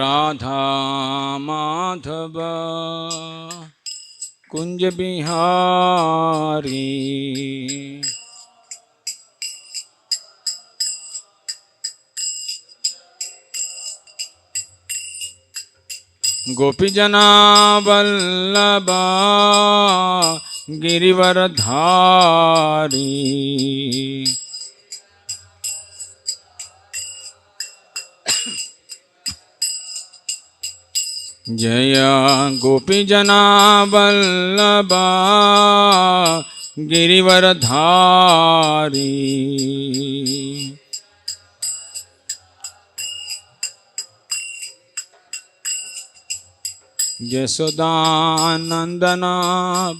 राधा माधव कुंज बिहारी गोपीजना वल्लभा गिरिवरधारी जय गोपीजना वल्लभा गिरिवरधारी यशोदानंदना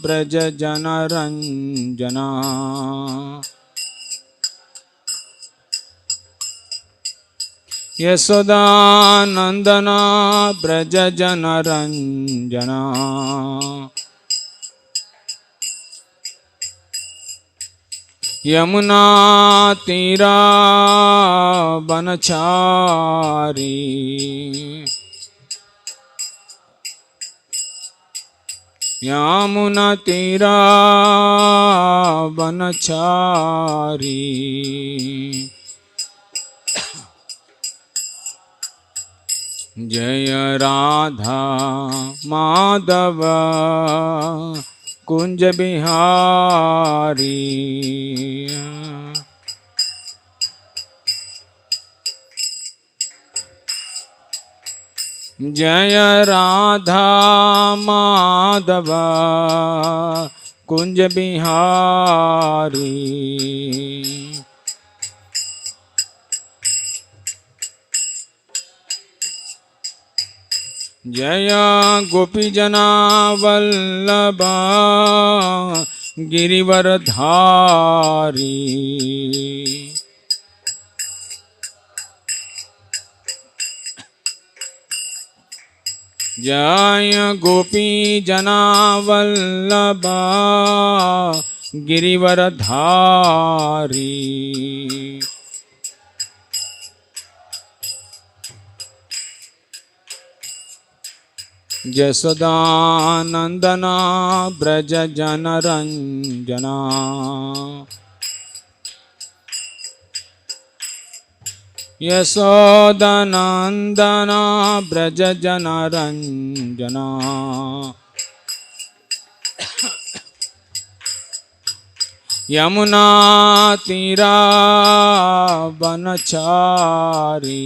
ब्रज जनरंजना यशोदानंदना ब्रज जनरंजना यमुना तीरा बनचारी यमुना तीरा बनचारी जय राधा माधव कुंज बिहारी जय राधा माधव कुंज बिहारी जय गोपीजना वल्लभा गिरिवरधारी जय गोपीजना वल्लभा गिरिवरधारी यशोदानंदना ब्रज जनरंजना यशोदानंदना ब्रज जनरंजना यमुना तीरा बनचारी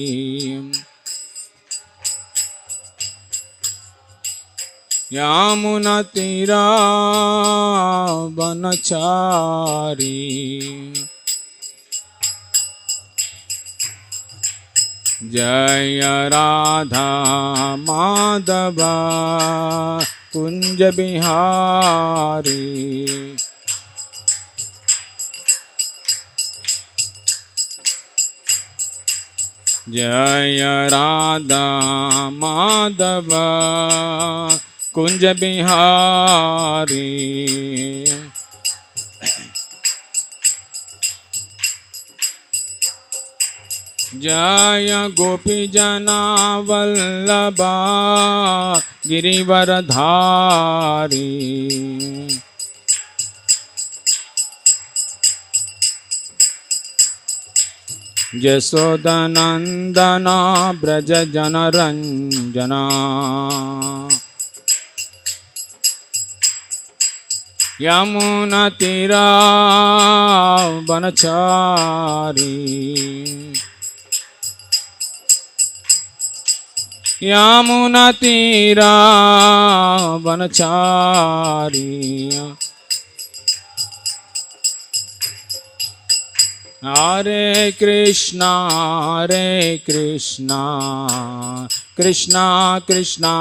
यमुना तीरा बनचारी जय राधा माधव कुंज बिहारी जय राधा माधव कुंज बिहारी जय गोपीजना वल्लभा गिरिवरधारी यशोदानंदना ब्रज जनरंजना यमुना तीरा बनचारी यमुना तीरा बनचारी हरे Krishna Krishna Krishna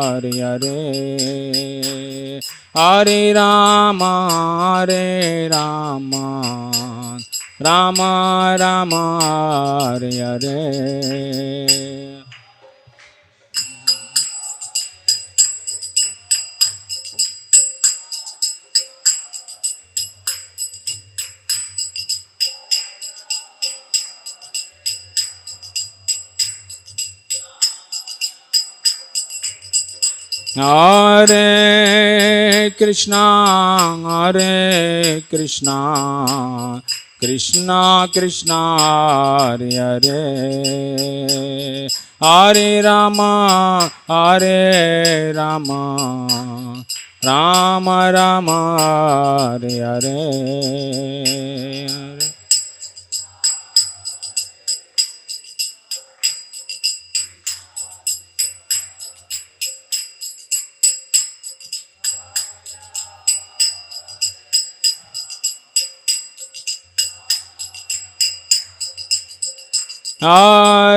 Hare Hare Hare Ram Ram Ram Hare Hare Hare Krishna, Hare Krishna, Krishna Krishna, Hare Hare, Hare Rama, Hare Rama, Rama Rama, Hare Hare.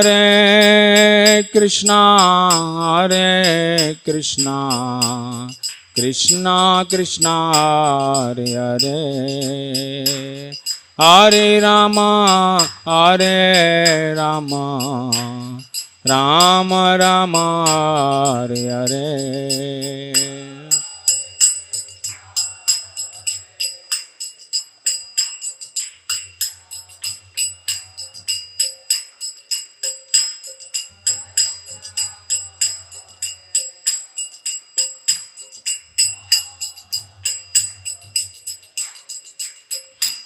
Hare Krishna, Hare Krishna, Krishna Krishna, Hare Hare, Hare Rama, Hare Rama, Rama Rama, Hare Hare.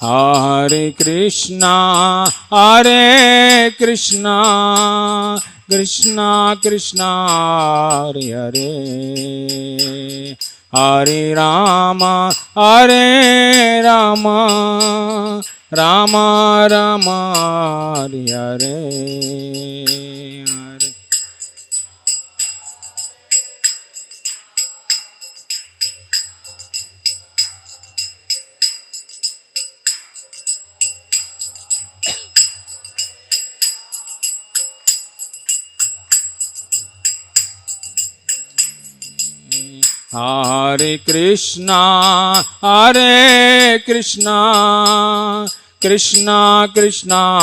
Hare Krishna, Hare Krishna, Krishna Krishna, Hare Hare, Hare Rama, Hare Rama, Rama Rama, Hare Hare. Hare Krishna, Hare Krishna, Krishna Krishna,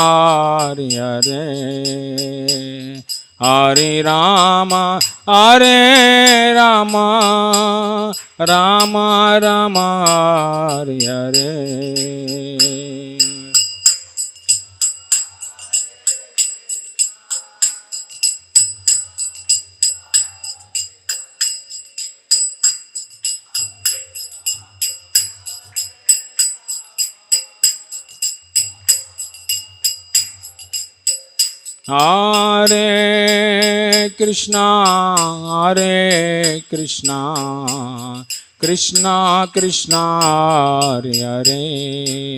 Hare Hare, Hare Rama, Hare Rama, Rama Rama, Hare Hare. Hare Krishna, Hare Krishna, Krishna Krishna, Hare Hare,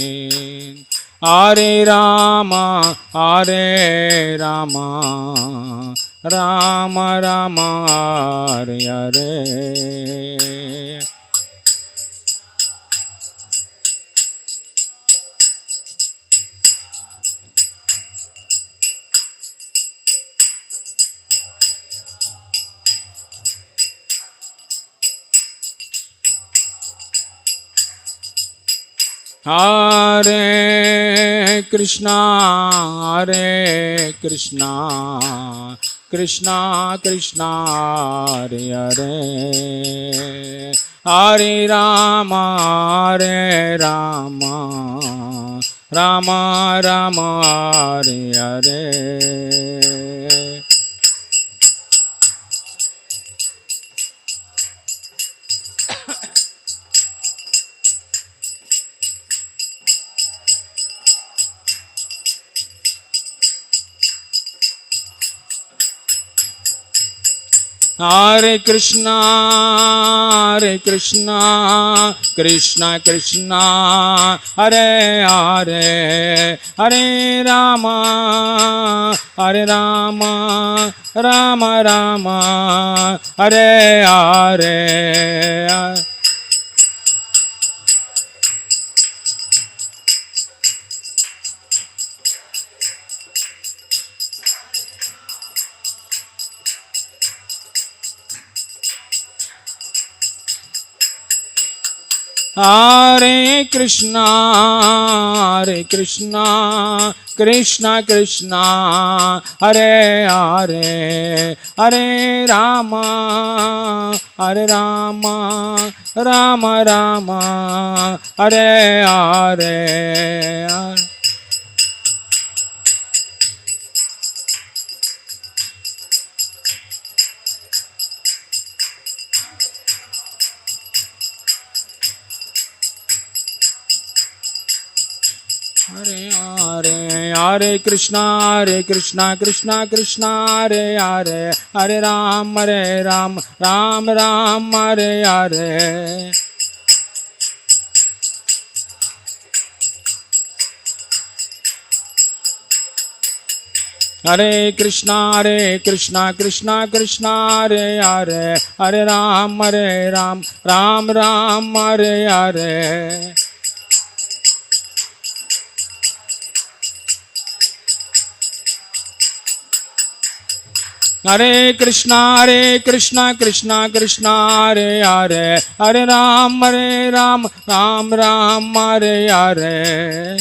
Hare Rama, Hare Rama, Rama Rama, Hare Hare. Hare Krishna, Hare Krishna, Krishna Krishna, Hare Hare, Hare Rama, Hare Rama, Rama Rama, Hare Hare. Hare Krishna, Hare Krishna, Krishna Krishna, Hare Hare, Hare Rama, Hare Rama, Rama Rama, Hare Hare. Hare Krishna, Hare Krishna, Krishna Krishna, Hare Hare, Hare Rama, Hare Rama, Rama Rama, Hare Hare. Hare Hare, Hare Krishna, Krishna Krishna, Hare Hare, Hare Ram, Ram Ram, Hare Hare. Hare Krishna, Krishna Krishna, Hare Hare, Hare Ram, Ram Ram, Hare Hare. Hare Krishna, Krishna Krishna, Hare Hare, Hare Ram, Ram Ram, Hare Hare.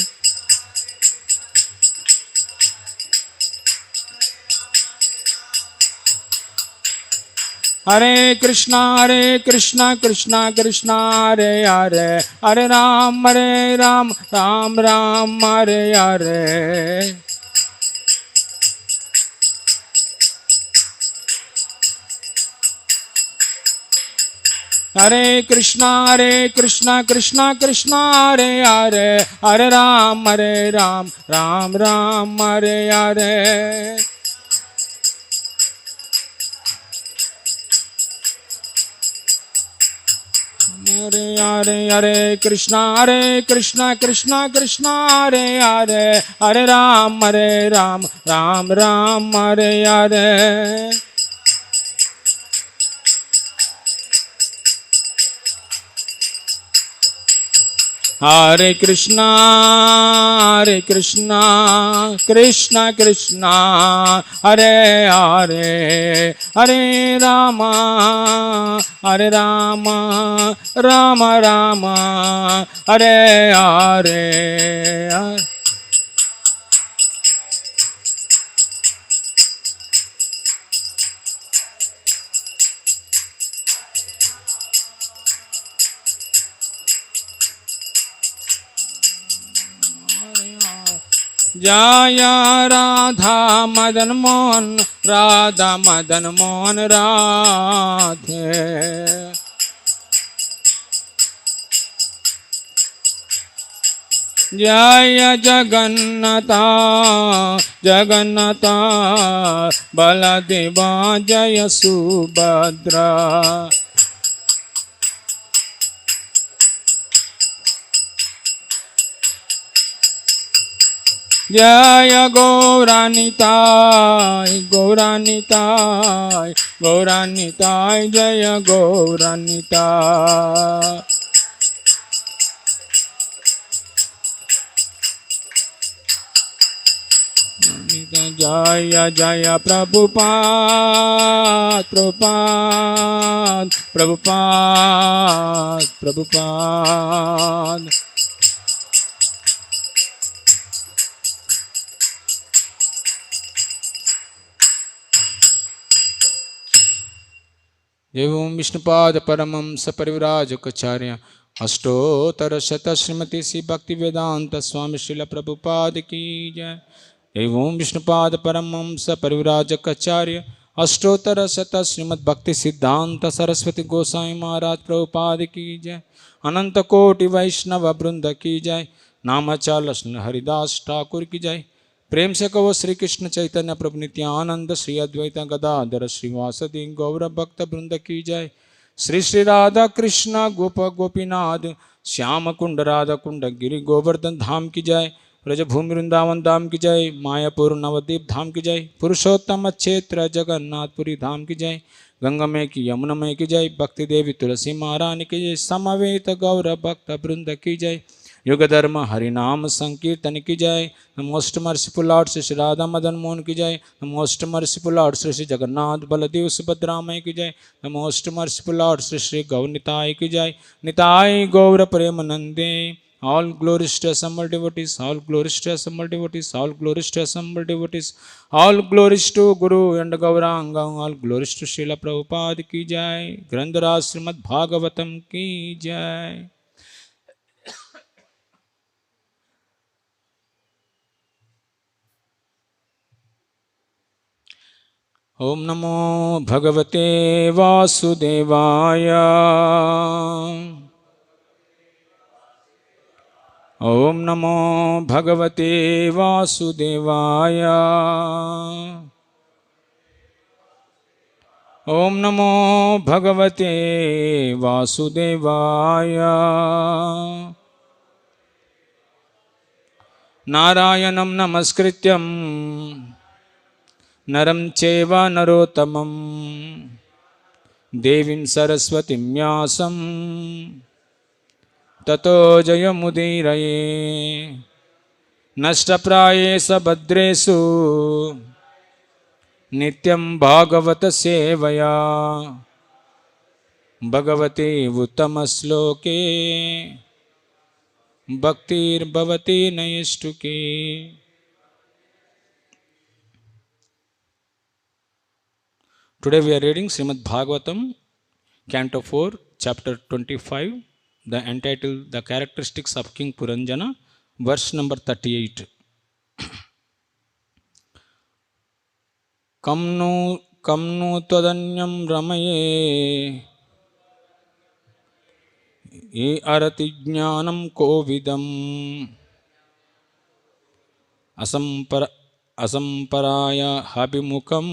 Hare Krishna, Krishna Krishna, Hare Hare, Hare Ram, Ram Ram, Hare Hare. Hare Krishna, Krishna Krishna, Hare Hare, Hare Ram, Ram Ram, Hare Hare. Hare Hare, Hare Krishna, Krishna Krishna, Hare Hare, Hare Ram, Ram Ram, Hare Hare. Hare Krishna, Krishna Krishna, Hare Hare, Hare Rama, Rama Rama, Hare Hare. Jaya Radha Madan Mohan, Radha Madan Mohan Radhe. Jaya Jagannatha, Jagannatha, Baladeva Jaya Subhadra. Jaya Gauranitai, Gauranitai, Gauranitai, Jaya Gauranitai. Jaya Jaya Prabhupada, Prabhupada, Prabhupada, Prabhupada. एवं विष्णुपाद परमं सपरिव्राजकाचार्य अष्टोत्तर शत श्रीमती श्री भक्ति वेदांत स्वामी श्रील प्रभुपाद की जय। एवं विष्णुपाद परमं सपरिव्राजकाचार्य अष्टोत्तर शत श्रीमद् भक्ति सिद्धांत सरस्वती गोसाई महाराज प्रभुपाद की जय। अनंत कोटि वैष्णव वृंद की जय। नामाचार्य हरिदास ठाकुर की जय। प्रेम से कहो श्री कृष्ण चैतन्य प्रभु नित्यानंद श्री अद्वैत गदाधर श्रीवासदि गौर भक्त वृंद की जय। श्री श्री राधा कृष्ण गोप गोपीनाथ श्याम कुंड राधा कुंड गिरि गोवर्धन धाम की जय। ब्रजभूमि वृंदावन धाम की जय। मायापुर नवद्वीप धाम की जय। पुरुषोत्तम क्षेत्र जगन्नाथपुरी धाम की जय। गंगा में की यमुना में की जय। भक्ति देवी तुलसी महारानी की जय। समवेत गौर भक्त वृंद की जय। युग धर्म हरिनाम संकीर्तन की जय। Most merciful lord Shri Radha Madan Mohan की जय। Most merciful lord Shri Jagannath Baldev सुभद्रामय की जय। Most merciful lord Shri Gaur Nitai की जय। निताय गौर प्रेम नंदे। All glories to assembled devotees, all glories to assembled devotees, all glories to assembled devotees, all glories to Guru and Gauranga, all glories to Srila Prabhupada की जय। ग्रंथराज श्रीमद् भागवतम की जय। ओम नमो भगवते वासुदेवाय। ॐ नमो भगवते वासुदेवाय। ॐ नमो भगवते वासुदेवाय। नारायणं नमस्कृत्यं नरं चैव नरोत्तमं देवीं सरस्वतीं व्यासं ततो जयमुदीरये। नष्टप्रायेषु भद्रेषु नित्यं भागवत सेवया भगवते उत्तमश्लोके भक्तिर्भवति नैष्ठुके। Today we are reading Srimad Bhagavatam, Canto 4, Chapter 25, the entitled The Characteristics of King Puranjana, verse number 38. Kam nu tadanyam ramaye ye arati jnanam kovidam asamparaya habimukam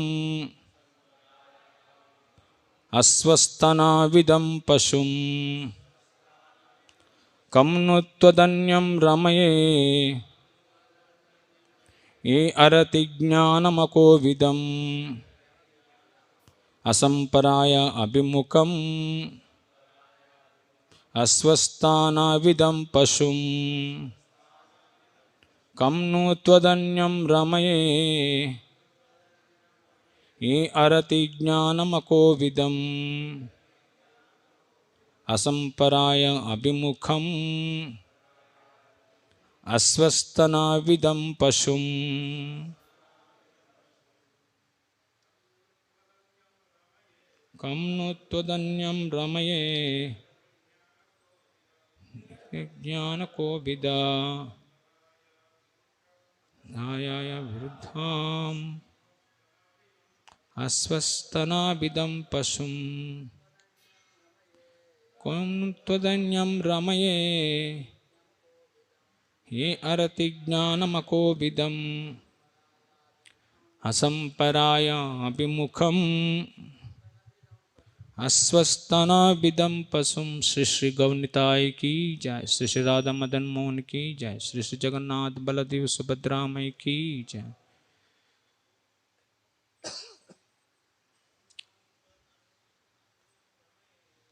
asvasthana vidam pashum. Kam nu tadanyam ramaye ye arati jnanam kovidam asamparaya abhimukam asvasthana vidam pashum. Kam nu tadanyam ramaye ye arati jnanam kovidam asamparaya abhimukham asvasthana vidam pashum. Kam nu tadanyam ramaye jnana kovida ayaya viruddham asvasthana vidam pashum. Kam tadanyam ramaye ye arati jnanam kovidam asamparaya abhimukham asvasthana vidam pasum. Shri Shri Govnitai ki jai, Shri Shri Radha Madan Mohan ki jai, Shri Shri Jagannath Baladev Subhadra Mai ki jai.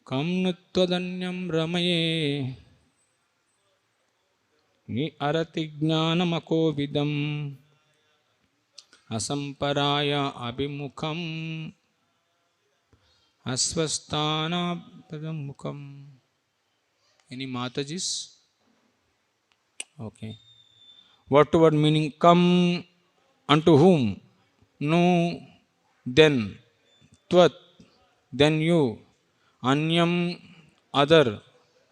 Kam nu tadanyam ramaye ye arati jnanam kovidam asamparaya abhimukham asvasthana vidam mukham. Any Matajis? Okay. Word to word meaning: come, unto whom, no, then, tvat, then you, anyam, other,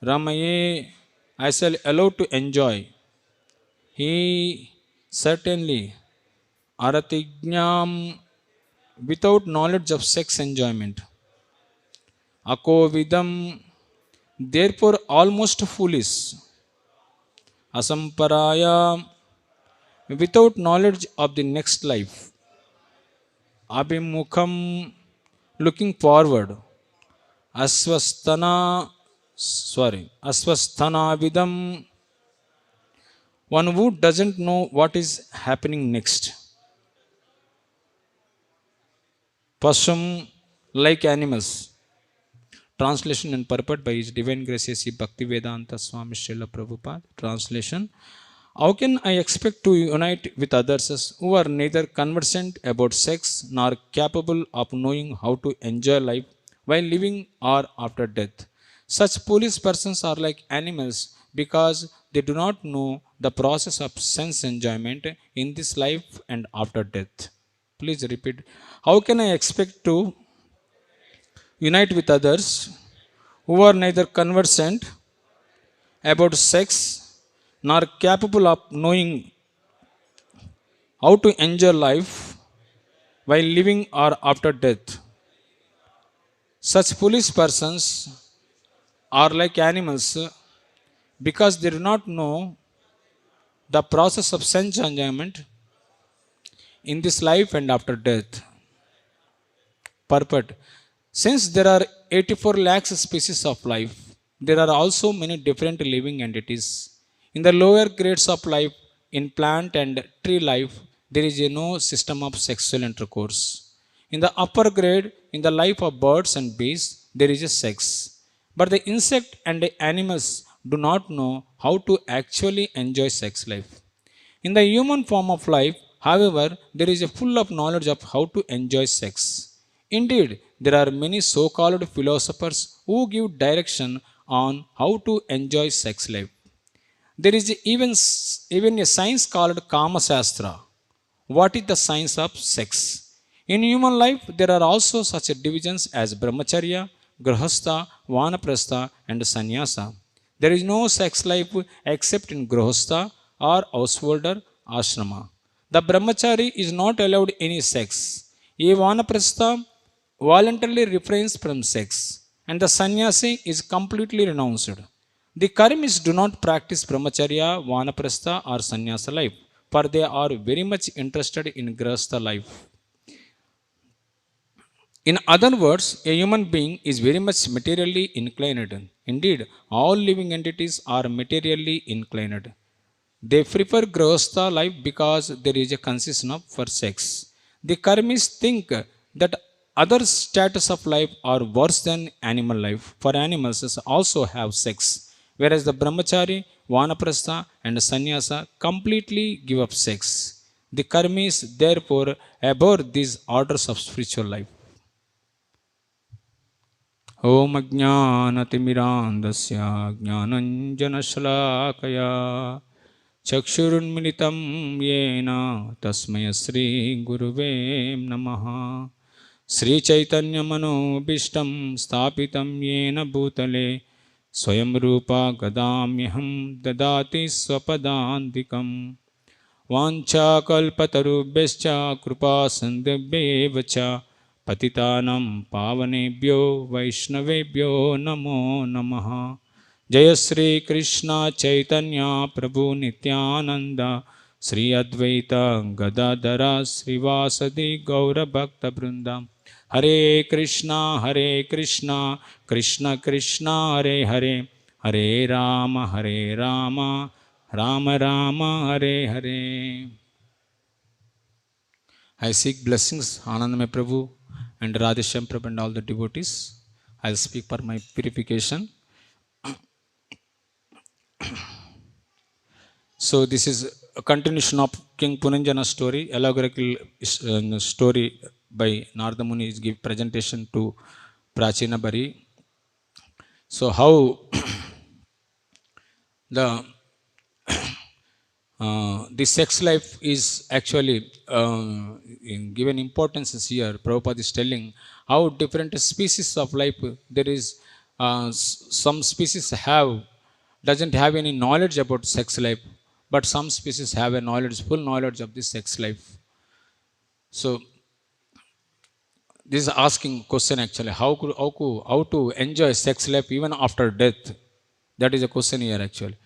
ramaye, I shall allow to enjoy, he, certainly, aratignyam, without knowledge of sex enjoyment, akovidam, therefore almost foolish, asamparaya, without knowledge of the next life, abhimukham, looking forward, asvasthana vidam, one who doesn't know what is happening next, pasum, like animals. Translation and purport by His Divine Grace A.C. Bhaktivedanta Swami Srila Prabhupada. Translation: how can I expect to unite with others who are neither conversant about sex nor capable of knowing how to enjoy life while living or after death? Such foolish persons are like animals because they do not know the process of sense enjoyment in this life and after death. Please repeat. How can I expect to unite with others who are neither conversant about sex nor capable of knowing how to enjoy life while living or after death? Such foolish persons are like animals because they do not know the process of sense enjoyment in this life and after death. Purport. Since there are 84 lakhs species of life, there are also many different living entities. In the lower grades of life, in plant and tree life, there is no system of sexual intercourse. In the upper grade, in the life of birds and bees, there is a sex. But the insect and the animals do not know how to actually enjoy sex life. In the human form of life, however, there is a full of knowledge of how to enjoy sex. Indeed, there are many so-called philosophers who give direction on how to enjoy sex life. There is even a science called Kama Shastra. What is the science of sex? In human life, there are also such divisions as Brahmacharya, Grahastha, Vanaprastha, and Sannyasa. There is no sex life except in Grahastha or householder ashrama. The Brahmachari is not allowed any sex. A Vanaprastha voluntarily refrains from sex, and the sannyasi is completely renounced. The karmis do not practice brahmacharya, vanaprastha, or sannyasa life, for they are very much interested in grahastha life. In other words, a human being is very much materially inclined. Indeed, all living entities are materially inclined. They prefer grahastha life because there is a concession of for sex. The karmis think that other status of life are worse than animal life. For animals also have sex, whereas the brahmachari, vanaprastha, and sannyasa completely give up sex. The karmis therefore abhor these orders of spiritual life. ॐ अज्ञानतिमिरान्धस्य ज्ञानञ्जनशलाकया चक्षुरुन्मिलितं येन तस्मै श्रीगुरुवे नमः। श्रीचैतन्यमनोभीष्टं स्थापितं येन भूतले स्वयं रूपा गदाम्यहं ददाति स्वपदान्तिकं। वाञ्छाकल्पतरुभ्यश्च कृपासिन्धुभ्येव च पतितानां पावनेभ्यो वैष्णवेभ्यो नमो नमः। जय श्री कृष्ण चैतन्य प्रभु नित्यानंद श्री अद्वैत गदाधर श्रीवासदि गौरभक्तवृंद। हरे कृष्णा कृष्ण कृष्ण हरे हरे, हरे Ram Ram Ram Hare Hare. I seek blessings, Anandamay Prabhu and Radheshyam Prabhu and all the devotees. I will speak for my purification. So this is a continuation of King Punanjana's story, allegorical story by Narada Muni is give presentation to Prachina Bari. So how the the sex life is actually given importance is here. Prabhupada is telling how different species of life there is. Some species doesn't have any knowledge about sex life, but some species have a knowledge, full knowledge of this sex life. So this is asking question actually, how to enjoy sex life even after death. That is a question here actually.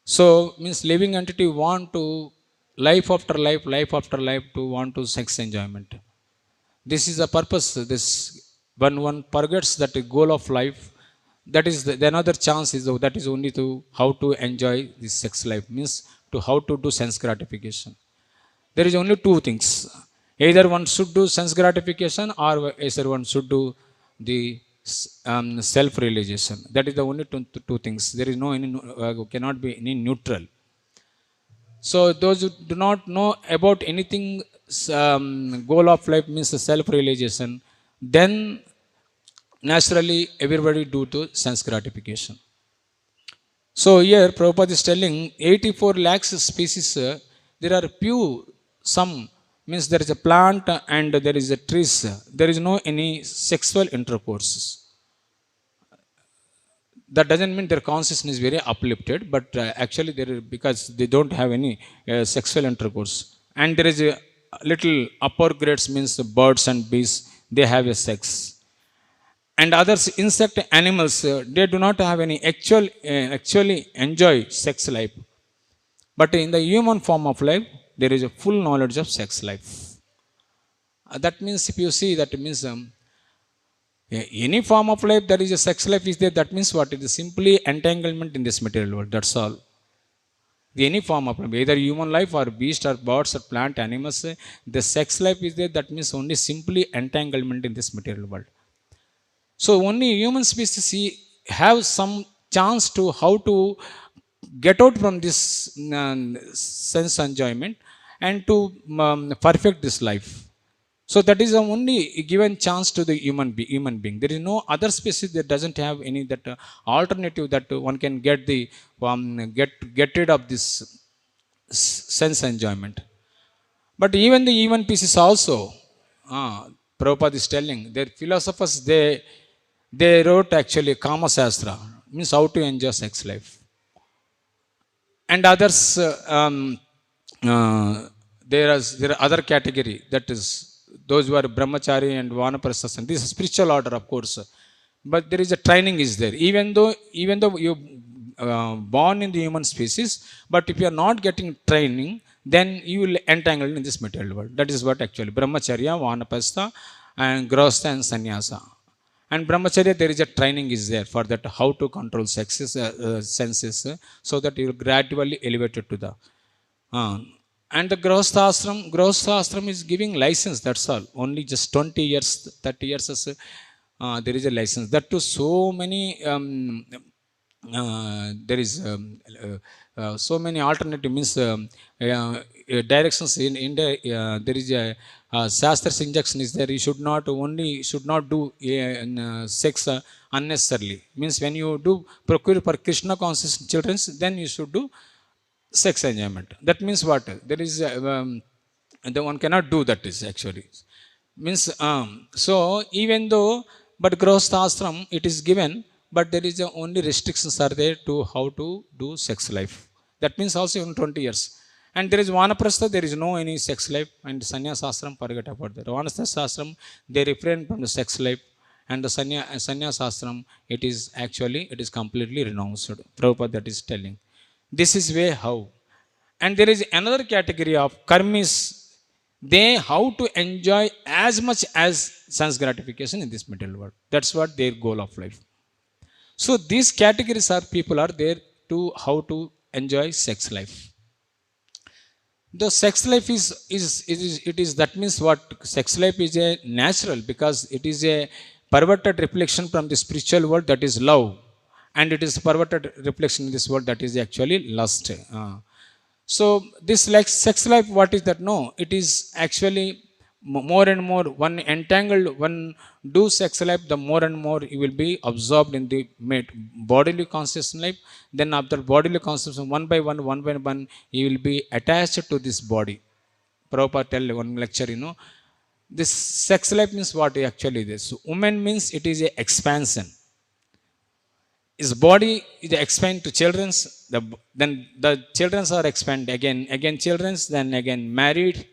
So means living entity want to life after life to want to sex enjoyment. This is the purpose. This when one forgets that the goal of life, that is the another chance is that is only to how to enjoy this sex life, means to how to do sense gratification. There is only two things. Either one should do sense gratification or either one should do the self realization. That is the only two things. There is no any cannot be any neutral. So those who do not know about anything, goal of life means self realization, then naturally everybody do to sense gratification. So here Prabhupada is telling 84 lakhs species, there are few, some means there is a plant and there is a trees, there is no any sexual intercourse. That doesn't mean their consciousness is very uplifted, but actually there is, because they don't have any sexual intercourse. And there is a little upper grades means the birds and bees, they have a sex. And others insect animals, they do not have any actually enjoy sex life. But in the human form of life, there is a full knowledge of sex life. That means if you see, that means any form of life there is a sex life is there. That means what? It is simply entanglement in this material world. That's all. Any form of life, either human life or beast or birds or plant, animals, the sex life is there. That means only simply entanglement in this material world. So only human species have some chance to how to get out from this sense enjoyment and to perfect this life. So that is the only given chance to the human being. There is no other species that doesn't have any that alternative that one can get the get rid of this sense enjoyment. But even the human pieces also, Prabhupada is telling, their philosophers, they wrote actually Kama Shastra, means how to enjoy sex life. And others, there are other category, that is those who are brahmachari and vanaprasthas. This is spiritual order, of course, but there is a training is there. Even though you born in the human species, but if you are not getting training, then you will entangle in this material world. That is what actually brahmacharya, vanaprastha, and grahastha and sannyasa. And brahmacharya, there is a training is there for that, how to control senses, so that you will gradually elevate it to the and the grahastha is giving license. That's all. Only just 20 years, 30 years there is a license. That to so many there is so many alternative, means directions in India. There is a Shastra's injunction is there. You should not do sex unnecessarily. Means when you do procure for Krishna conscious children, then you should do sex enjoyment. That means what? There is the one cannot do that is actually means so even though, but grahasthashram it is given, but there is only restrictions are there to how to do sex life. That means also in 20 years. And there is vanaprastha, there is no any sex life. And sannyasashram, forget about that. Vanastashram, they refrain from the sex life. And the sannyasashram, it is completely renounced. Prabhupada that is telling. This is way how. And there is another category of karmis. They how to enjoy as much as sense gratification in this material world. That's what their goal of life. So these categories are people are there to how to enjoy sex life. The sex life is that means what? Sex life is a natural, because it is a perverted reflection from the spiritual world, that is love, and it is perverted reflection in this world, that is actually lust. So this like sex life, what is that? No, it is actually more and more one entangled, one do sex life, the more and more you will be absorbed in the bodily conscious life. Then after bodily conscious, one by one you will be attached to this body. Prabhupada tell one lecture, this sex life means what actually this. So woman means it is a expansion. His body is expand to children's, then the children's are expand again children's, then again married,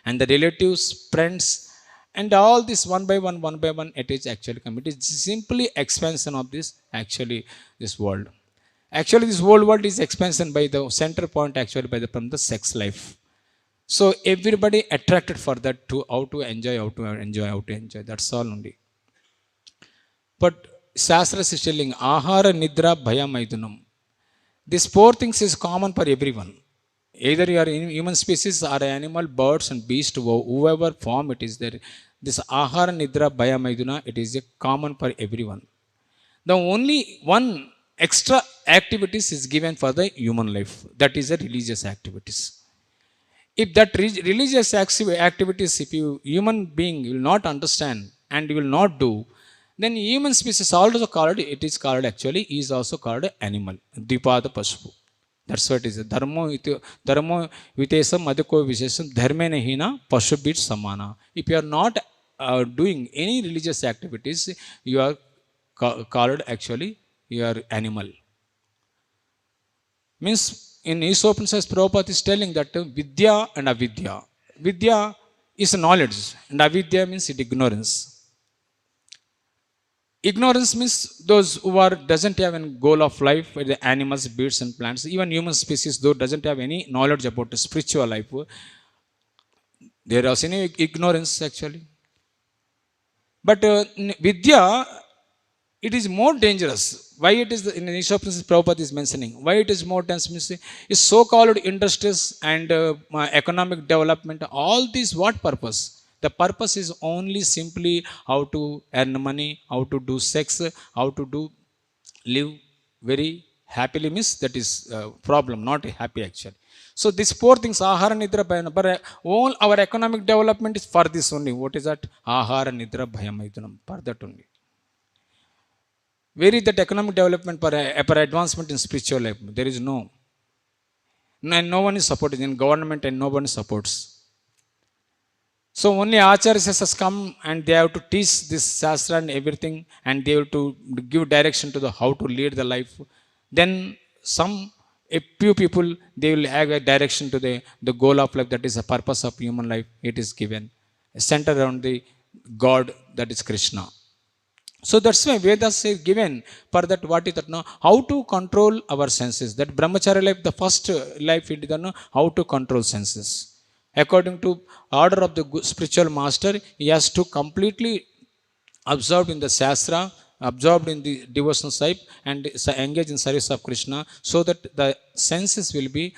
and the relatives, friends, and all this one by one, it is actually come. It is simply expansion of this actually this world. Actually, this whole world is expansion by the center point actually from the sex life. So everybody attracted for that to how to enjoy. That's all only. But Shastra is telling ahara, nidra, bhaya, maidunam. These four things is common for everyone. Either you are in human species or animal, birds and beast, whoever form it is there. This ahara, nidra, bhaya, maiduna, it is a common for everyone. The only one extra activities is given for the human life. That is the religious activities. If that religious activities, if you human being will not understand and will not do, then human species also called, it is called actually, is also called animal. Dipada Pashpu. That's what it is. Dharmo vitesam adhiko vishesam dharmena hina pashubit samana. If you are not doing any religious activities, you are called actually, you are animal. Means in Upanishads, Prabhupada is telling that vidya and avidya. Vidya is knowledge and avidya means ignorance. Ignorance means those who are doesn't have any goal of life, the animals, birds and plants, even human species though doesn't have any knowledge about the spiritual life. There is any ignorance actually. But Vidya, it is more dangerous. Why it is in the Ishopnis Prabhupada is mentioning? Why it is more dangerous means is so-called industries and economic development. All these what purpose? The purpose is only simply how to earn money, how to do sex, how to do live very happily means that is problem, not happy actually. So these four things, ahara nidra bhayam, but all our economic development is for this only. What is that? Ahara nidra bhayam aidunam, for that only. Where is that economic development per advancement in spiritual life? There is no. And no one is supported in government and no one supports. So only acharyas has come and they have to teach this shastra and everything, and they have to give direction to the how to lead the life. Then a few people, they will have a direction to the goal of life, that is the purpose of human life. It is given centered around the God, that is Krishna. So that's why Vedas is given for that. What is that? No, how to control our senses. That brahmacharya life, the first life, it is no, how to control senses. According to order of the spiritual master, he has to completely absorbed in the shastra, absorbed in the devotional side, and engage in service of Krishna, so that the senses will be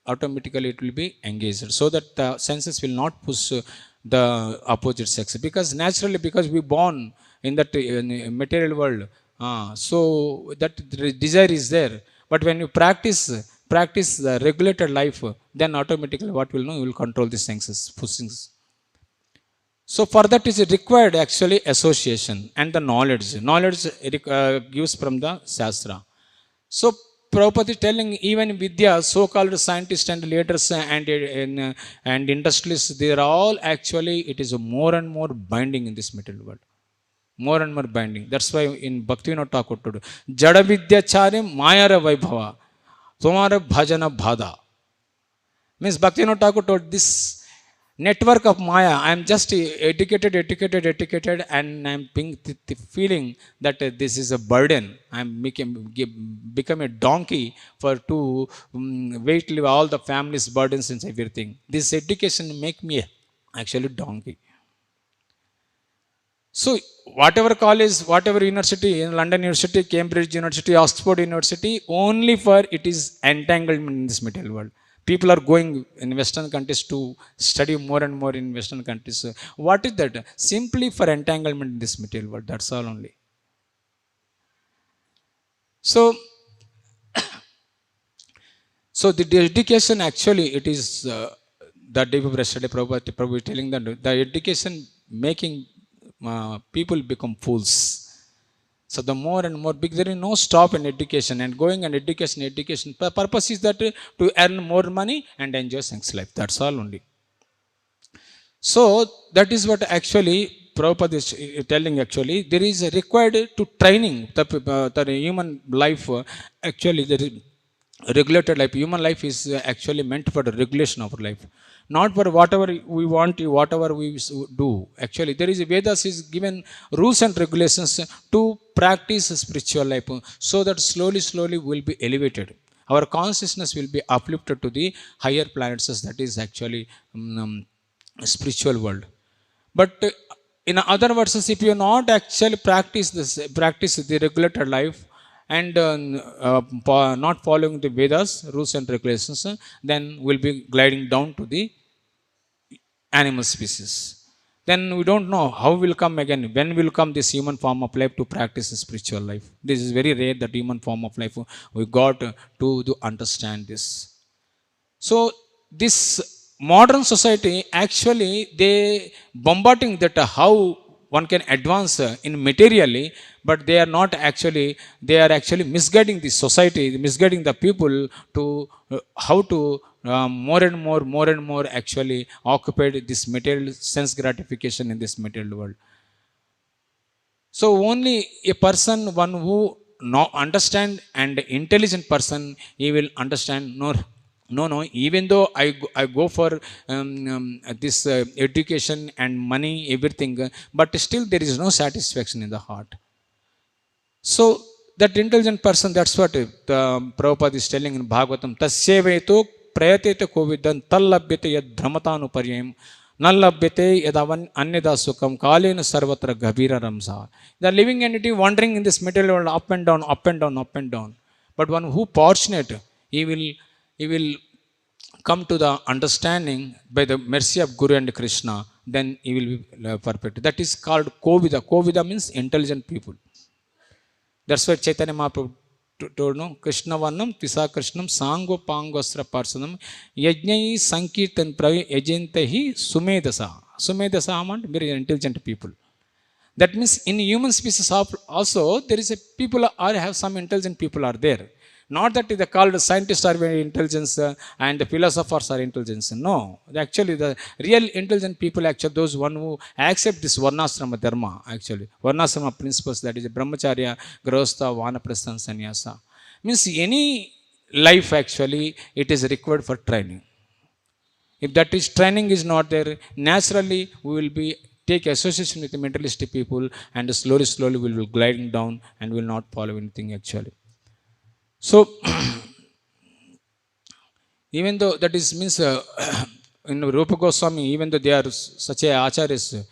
automatically, it will be engaged, so that the senses will not push the opposite sex. Because naturally, because we born in that material world, so that the desire is there. But when you practice the regulated life, then automatically what will know, you will control the senses pushings. So for that is required actually association and the knowledge. Knowledge gives from the Shastra. So Prabhupada is telling, even Vidya, so-called scientists and leaders and industrialists, they are all actually, it is more and more binding in this material world. More and more binding. That's why in Bhaktivinoda Thakur told, Jada Vidya Charim Mayara Vaibhava, Tomara Bhajana Bhada. Means Bhaktivinoda Thakur told, this network of Maya, I am just educated, and I am feeling that this is a burden. I am become a donkey for to weight live all the family's burdens and everything. This education make me actually donkey. So whatever college, whatever university, in London University, Cambridge University, Oxford University, only for it is entanglement in this material world. People are going in Western countries to study more and more in Western countries. What is that? Simply for entanglement in this material world. That's all only. So, so the education actually, it is the day before yesterday, Prabhu is telling that the education making people become fools. So the more and more big, there is no stop in education and going and education. The purpose is that to earn more money and enjoy sex life. That's all only. So that is what actually Prabhupada is telling. Actually, there is a required to training the human life. Actually, there is regulated life. Human life is actually meant for the regulation of life, not for whatever we want, whatever we do. Actually, there is Vedas is given rules and regulations to practice spiritual life, so that slowly will be elevated. Our consciousness will be uplifted to the higher planets. That is actually spiritual world. But in other words, if you not actually practice the regulated life, and not following the Vedas rules and regulations, then we'll be gliding down to the animal species. Then we don't know how will come again, when will come this human form of life to practice spiritual life. This is very rare, that human form of life we got to understand this. So this modern society actually, they bombarding that how one can advance in materially, but they are not actually, they are actually misguiding the society, misguiding the people to how to more and more actually occupied this material sense gratification in this material world. So only a person, one who understand and intelligent person, he will understand, no, even though I go for this education and money, everything, but still there is no satisfaction in the heart. So that intelligent person, that's what the Prabhupada is telling in Bhagavatam. Tasyeveto prayatete kovidan tallabhyate yad brahmatanuparyam nallabhyate yadavan anyada sukham kalena sarvatra gabira ramsa. The living entity wandering in this material world up and down, up and down, up and down. But one who fortunate, he will come to the understanding by the mercy of Guru and Krishna, then he will be perfect. That is called Kovida. Kovida means intelligent people. That's why Chaitanya Mahaprabhu told no Krishna Varnam, Tisa Krishnam, Sango Pangosra Parsanam, Yajnai Sankirtan Pravi Ajantahi Sumedasa. Sumedasa meant very intelligent people. That means in human species also there is a people are have some intelligent people are there. Not that they called scientists are very intelligent and the philosophers are intelligent. No, actually the real intelligent people actually those one who accept this varnasrama dharma actually varnasrama principles, that is brahmacharya, grahastha, vanaprastha, sannyasa. Means any life actually it is required for training. If that is training is not there, naturally we will be take association with the materialistic people and slowly we will be gliding down and will not follow anything actually. So even though that is means in Rupa Goswami, even though they are such a acharyas,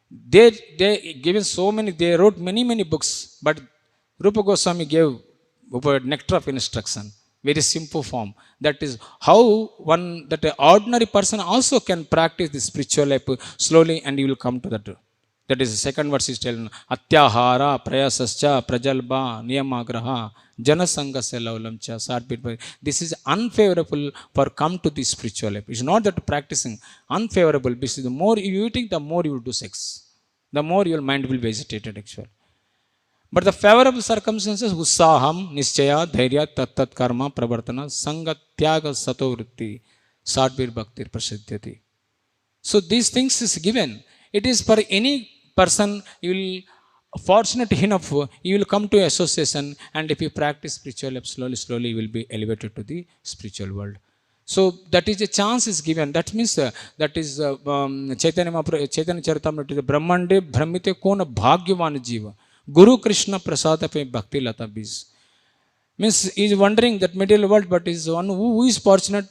they given so many, they wrote many books, but Rupa Goswami gave nectar of instruction, very simple form. That is how one that an ordinary person also can practice the spiritual life slowly, and you will come to that. That is the second verse is telling Atyahara, Prayasascha, Prajalba, Niyamagraha, Janasangasya Laulamcha, Sarpit. This is unfavorable for come to the spiritual life. It's not that practicing unfavorable, because the more you eating, the more you will do sex. The more your mind will be agitated actually. But the favorable circumstances, Ussaham, Nischaya, Dhairya, Tat Karma, Pravartana, Sanga, Tyaga, Sato Vritti, Sadbir Bhaktir Prasiddhyati. So these things is given. It is for any person, you will fortunate enough, you will come to association, and if you practice spiritual life slowly you will be elevated to the spiritual world. So that is a chance is given. That means that is Chaitanya Charitamrita, Brahmande Brahmite Kona Bhagyavan Jiva. Guru Krishna Prasada pe Bhakti Lata Biz. Means he is wondering that material world, but is one who is fortunate,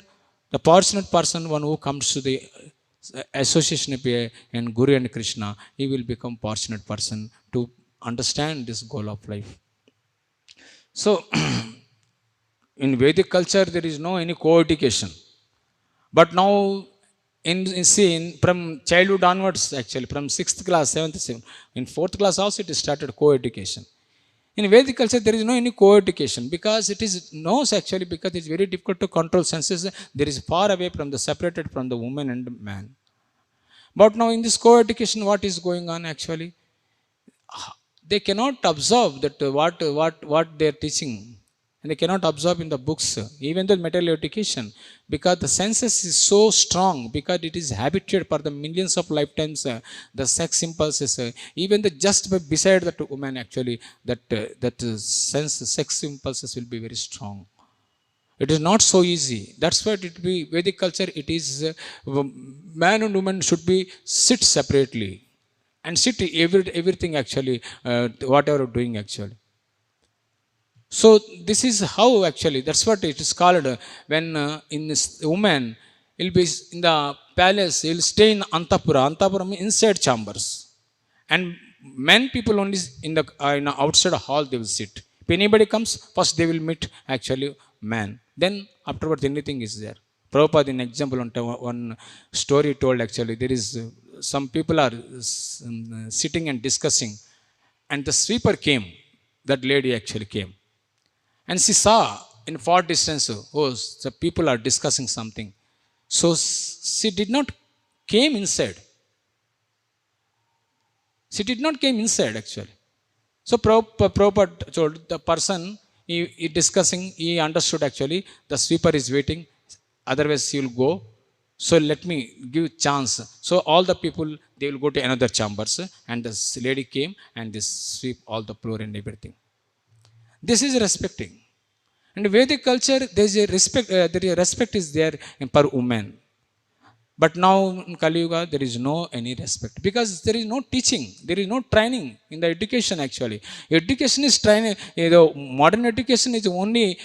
the fortunate person, one who comes to the association and Guru and Krishna, he will become fortunate person to understand this goal of life. So in Vedic culture there is no any co-education, but now from childhood onwards actually, from 6th class, 7th, in 4th class also it is started co-education. In Vedic culture there is no any co-education, because it is knows actually, because it is very difficult to control senses. There is far away from the separated from the woman and man. But now in this co-education, what is going on actually? They cannot observe that what they are teaching, and they cannot observe in the books, even the material education, because the senses is so strong, because it is habituated for the millions of lifetimes. The sex impulses, even the just beside that woman actually, that sense sex impulses will be very strong. It is not so easy. That's why it be Vedic culture. It is man and woman should be sit separately and sit everything actually, whatever doing actually. So this is how actually, that's what it is called, when in this woman will be in the palace, he will stay in Antapura. Antapura means inside chambers, and men people only in the outside hall they will sit. If anybody comes, first they will meet actually man, then afterwards anything is there. Prabhupada in example one story told actually, there is some people are sitting and discussing, and the sweeper came, that lady actually came, and she saw in far distance, oh, the people are discussing something. So she did not came inside. She did not came inside actually. So Prabhupada told the person, he discussing, he understood actually the sweeper is waiting, otherwise he will go. So let me give chance. So all the people, they will go to another chambers, and this lady came and this sweep all the floor and everything. This is respecting. And Vedic culture, there is a respect. Respect is there per woman. But now in Kali Yuga, there is no any respect because there is no teaching, there is no training in the education actually. Education is training, modern education is only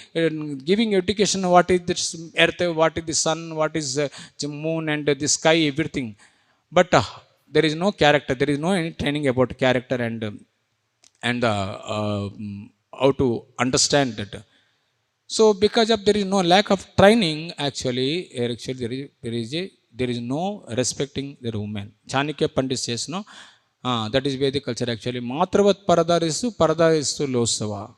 giving education what is this earth, what is the sun, what is the moon and the sky, everything. But there is no character, there is no any training about character and how to understand that. So because of there is no lack of training, actually there is no respecting the woman. Chanakya Pandit says no, that is Vedic culture actually. Matravat paradarisu losava.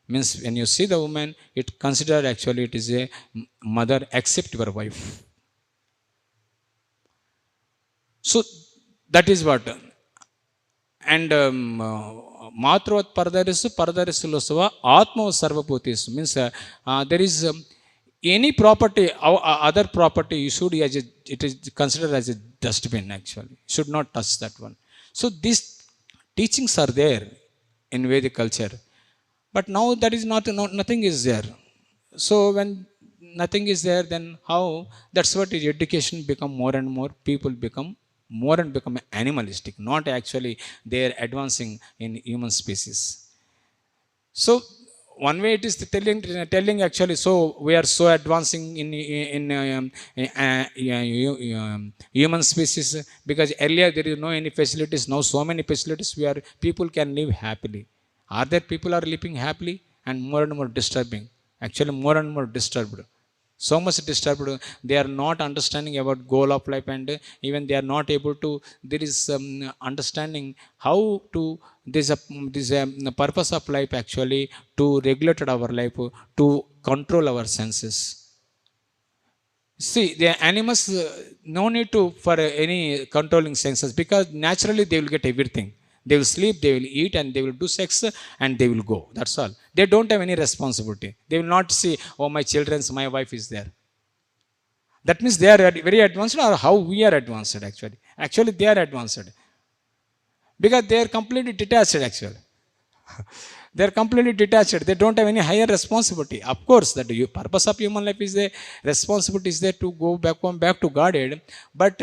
Means when you see the woman, it considered actually it is a mother except your wife. So that is what. And Matravat paradarisu losava atma sarvabhutis. Means there is any property, other property, you should, it is considered as a dustbin actually. Should not touch that one. So these teachings are there in Vedic culture. But now that is not, nothing is there. So when nothing is there, then how? That's what is education become more and more. People become more and become animalistic. Not actually they are advancing in human species. So one way it is telling actually. So we are so advancing human species because earlier there is no any facilities. Now so many facilities where people can live happily. Are there people are living happily? And more disturbing, actually more and more disturbed, so much disturbed. They are not understanding about goal of life, and even they are not able to, there is understanding how to, the purpose of life actually, to regulate our life, to control our senses. See, the animals, no need to for any controlling senses because naturally they will get everything. They will sleep, they will eat, and they will do sex, and they will go. That's all. They don't have any responsibility. They will not see, oh, my children's, my wife is there. That means they are very advanced, or how we are advanced actually. Actually, they are advanced because they are completely detached actually. They are completely detached. They don't have any higher responsibility. Of course, that the purpose of human life is the responsibility is there to go back to Godhead. But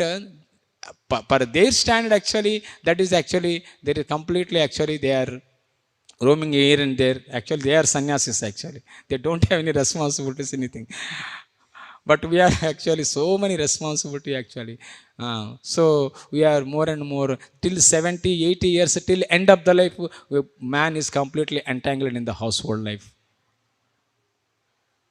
per their standard, actually, that is actually they are completely actually they are roaming here and there. Actually, they are sannyasis. Actually, they don't have any responsibilities, anything. But we are actually so many responsibility actually. So we are more and more till 70 80 years, till end of the life, man is completely entangled in the household life.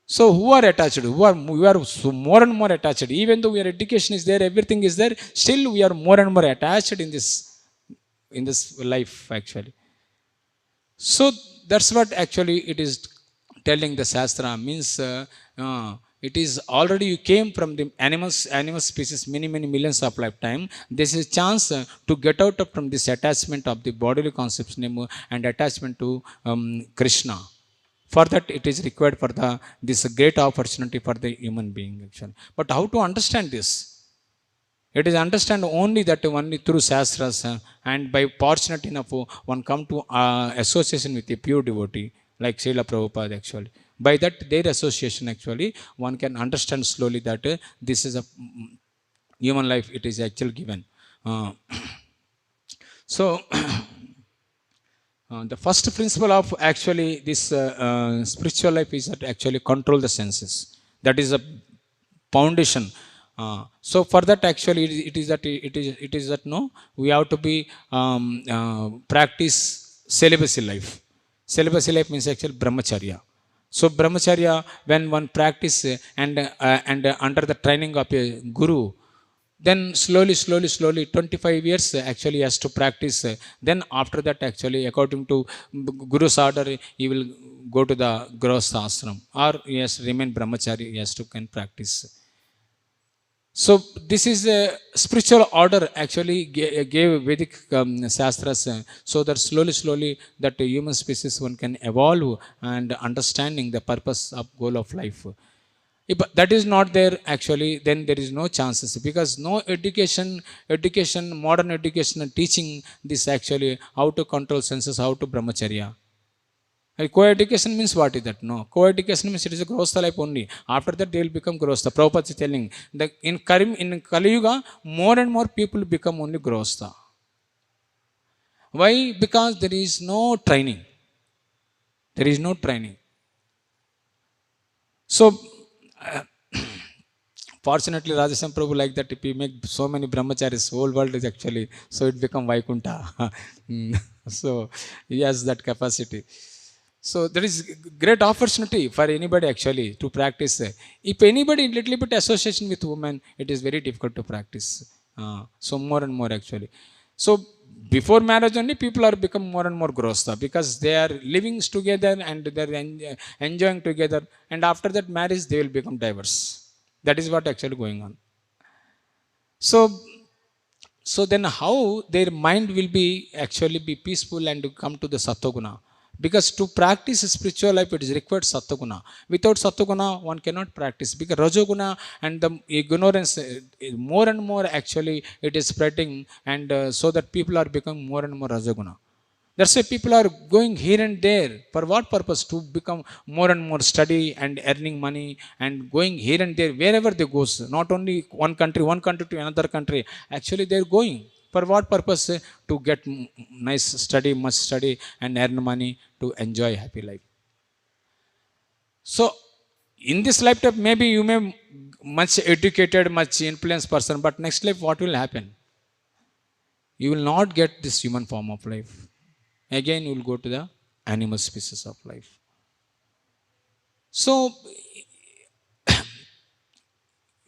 So who are attached, we are so more and more attached. Even though your education is there, everything is there, still we are more and more attached in this life actually. So that's what actually it is telling the Shastra. Means it is already you came from the animal species many millions of lifetime. This is chance to get out of from this attachment of the bodily concepts name and attachment to Krishna. For that it is required for this great opportunity for the human being actually. But how to understand this? It is understand only that only through Shastras, and by fortunate enough one come to association with a pure devotee like Srila Prabhupada actually. By that their association actually one can understand slowly that this is a human life, it is actually given. Uh, so the first principle of actually this spiritual life is that actually control the senses. That is a foundation. So for that actually it is that no, we have to be practice celibacy life. Celibacy life means actually brahmacharya. So brahmacharya, when one practice and under the training of a guru, then slowly 25 years actually has to practice. Then after that actually according to guru's order he will go to the grahastha ashram, or he has to remain brahmachari, he has to can practice. So this is a spiritual order actually gave Vedic Shastras, so that slowly that the human species one can evolve and understanding the purpose of goal of life. If that is not there actually, then there is no chances because no education, modern education teaching this actually how to control senses, how to brahmacharya. Co-education means what is that? No. Co-education means it is a growth life only. After that, they will become growth. Prabhupada is telling that in Kali Yuga, more and more people become only growth. Why? Because there is no training. There is no training. So, fortunately, Rajasthan Prabhu like that if we make so many brahmacharis, whole world is actually, so it become Vaikunta. So, he has that capacity. So, there is great opportunity for anybody actually to practice. If anybody little bit association with women, it is very difficult to practice. So, more and more actually. So, before marriage only people are become more and more gross because they are living together and they are enjoying together, and after that marriage they will become diverse. That is what actually going on. So, so then how their mind will be actually be peaceful and to come to the sattva? Because to practice spiritual life it is required sattva. Without sattva one cannot practice, because rajoguna and the ignorance more and more actually it is spreading, and so that people are becoming more and more rajoguna. That's why people are going here and there. For what purpose? To become more and more study and earning money and going here and there wherever they goes. Not only one country to another country. Actually, they're going. For what purpose? To get nice study, much study, and earn money to enjoy happy life. So, in this lifetime, maybe you may much educated, much influenced person, but next life, what will happen? You will not get this human form of life. Again you will go to the animal species of life. So,